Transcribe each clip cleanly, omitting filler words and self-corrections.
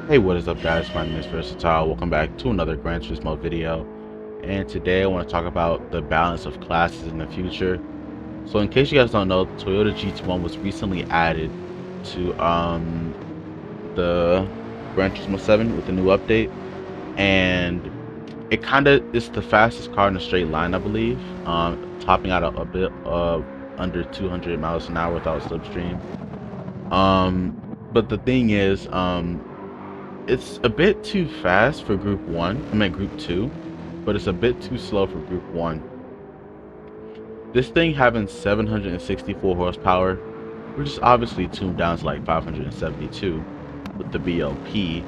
Hey, what is up, guys? My name is Versatile. Welcome back to another Gran Turismo video. And today I want to talk about the balance of classes in the future. So, in case you guys don't know, the Toyota GT1 was recently added to the Gran Turismo 7 with a new update, and it kind of is the fastest car in a straight line, I believe, topping out a bit under 200 miles an hour without slipstream. But the thing is, it's a bit too fast for Group 1, I mean Group 2, but it's a bit too slow for Group 1. This thing having 764 horsepower, which is obviously tuned down to like 572 with the BLP,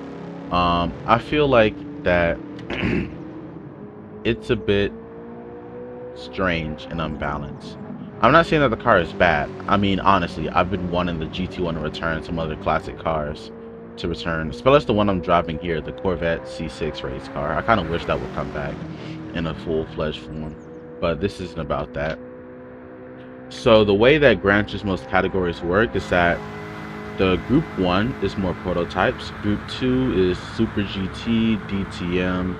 I feel like that it's a bit strange and unbalanced. I'm not saying that the car is bad. I mean, honestly, I've been wanting the GT1 to return, some other classic cars to return, especially the one I'm driving here, the Corvette C6 race car. I kind of wish that would come back in a full-fledged form, but this isn't about that. So the way that Gran Turismo's categories work is that the Group 1 is more prototypes, Group 2 is Super GT, DTM,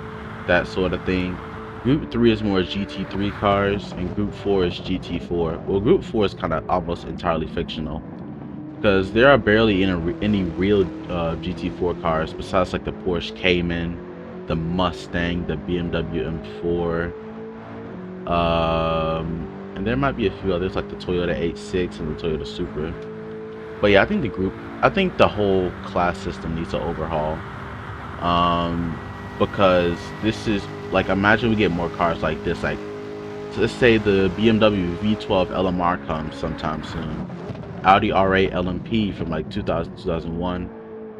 that sort of thing. Group 3 is more GT3 cars, and Group 4 is GT4. Well, Group 4 is kind of almost entirely fictional, because there are barely any real GT4 cars besides like the Porsche Cayman, the Mustang, the BMW M4, and there might be a few others like the Toyota H6 and the Toyota Supra. But yeah, I think the whole class system needs to overhaul. Because this is like, imagine we get more cars like this. Like, let's say the BMW V12 LMR comes sometime soon, Audi R8 LMP from like 2000 2001,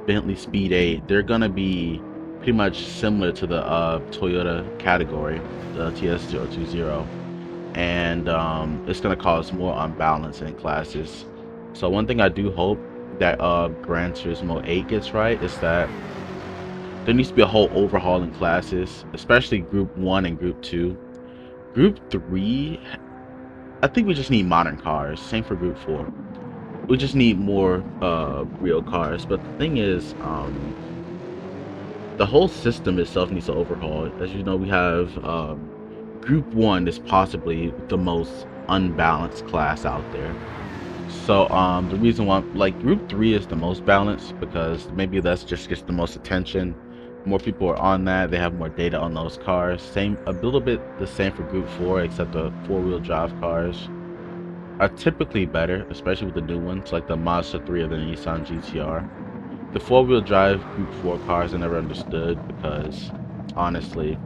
Bentley Speed 8. They're gonna be pretty much similar to the Toyota category, the TS020, and it's gonna cause more unbalance in classes. So one thing I do hope that Gran Turismo 8 gets right is that there needs to be a whole overhaul in classes, especially Group 1 and Group 2. Group 3, I think we just need modern cars. Same for Group 4. We just need more real cars. But the thing is, the whole system itself needs to overhaul. As you know, we have Group 1 is possibly the most unbalanced class out there. So the reason why, like, Group 3 is the most balanced because maybe that's just gets the most attention. More people are on that. They have more data on those cars. Same, a little bit the same for Group 4, except the four-wheel drive cars are typically better, especially with the new ones like the Mazda 3 or the Nissan GTR. The four-wheel drive Group 4 cars I never understood because honestly,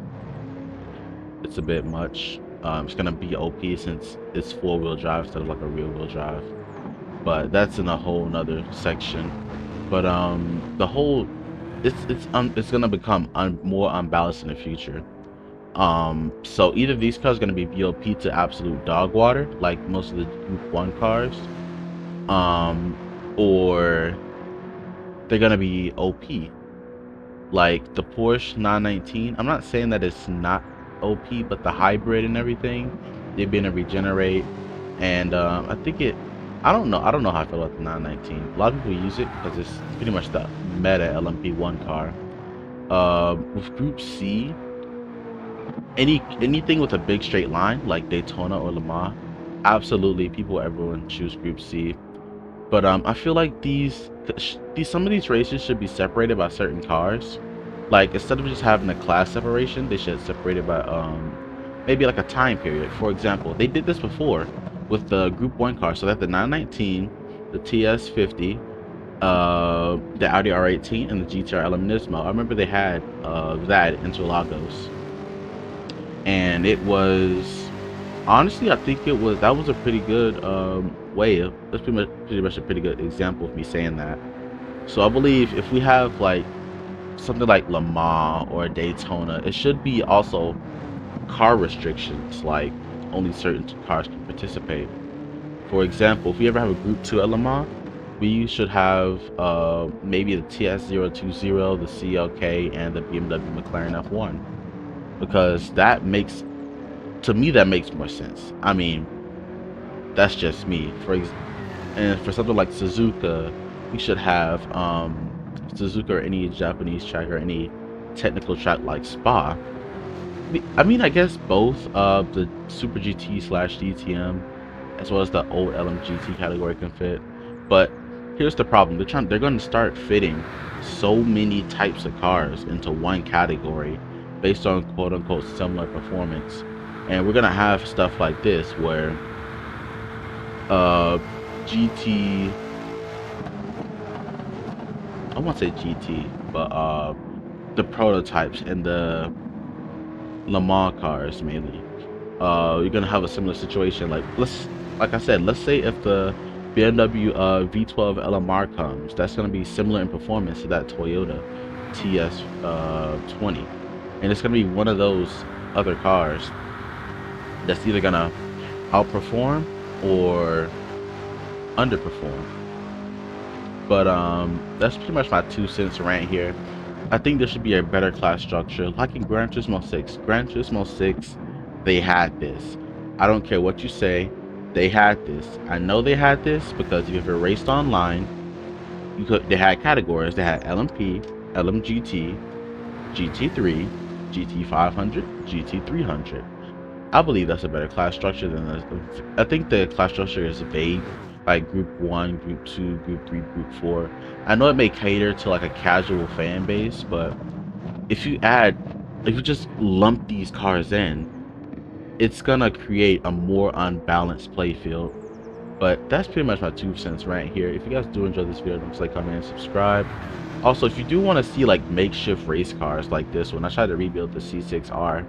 it's a bit much. It's gonna be OP since it's four-wheel drive instead of like a rear-wheel drive. But that's in a whole nother section. But the whole it's gonna become more unbalanced in the future. So either these cars are gonna be VOP to absolute dog water, like most of the Group 1 cars, or they're gonna be OP. Like the Porsche 919. I'm not saying that it's not OP, but the hybrid and everything, they've been to regenerate, and I think it. I don't know how I feel about the 919. A lot of people use it because it's pretty much the meta LMP1 car. With Group C, anything with a big straight line like Daytona or Le Mans, absolutely everyone choose Group C. But I feel like some of these races should be separated by certain cars. Like, instead of just having a class separation, they should separate it by maybe like a time period. For example, they did this before with the Group 1 car. So that the 919, the TS50, the Audi R18, and the GTR Nismo. I remember they had that in Interlagos, and it was honestly, I think that was a pretty good that's pretty much a pretty good example of me saying that. So I believe if we have like something like Le Mans or Daytona, it should be also car restrictions, like only certain cars can participate. For example, if we ever have a Group 2 at Le Mans, we should have maybe the TS020, the CLK, and the BMW McLaren F1, because to me that makes more sense. I mean, that's just me. And for something like Suzuka, we should have Suzuka or any Japanese track or any technical track like Spa. I mean, I guess both the Super GT slash DTM as well as the old LMGT category can fit. But here's the problem. They're going to start fitting so many types of cars into one category based on quote unquote similar performance. And we're going to have stuff like this where uh GT I won't say GT, but the prototypes and the Le Mans cars mainly. You're gonna have a similar situation. Like I said, let's say if the BMW V12 LMR comes, that's gonna be similar in performance to that Toyota TS 20, and it's gonna be one of those other cars that's either gonna outperform or underperform. But that's pretty much my 2 cents rant here. I think there should be a better class structure, like in Gran Turismo 6. Gran Turismo 6, they had this. I don't care what you say, they had this. I know they had this because if you ever raced online, they had categories. They had LMP, LMGT, GT3, GT500, GT300. I believe that's a better class structure than this. I think the class structure is vague, like Group 1, Group 2, Group 3, Group 4. I know it may cater to like a casual fan base, but if you just lump these cars in, it's gonna create a more unbalanced play field. But that's pretty much my 2 cents right here. If you guys do enjoy this video, don't forget, comment, and subscribe. Also, if you do want to see like makeshift race cars like this one, I tried to rebuild the C6R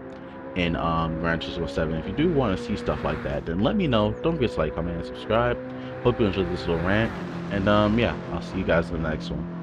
in Gran Turismo 7. If you do want to see stuff like that, then let me know. Don't forget to like, comment, and subscribe. Hope you enjoyed this little rant. And yeah, I'll see you guys in the next one.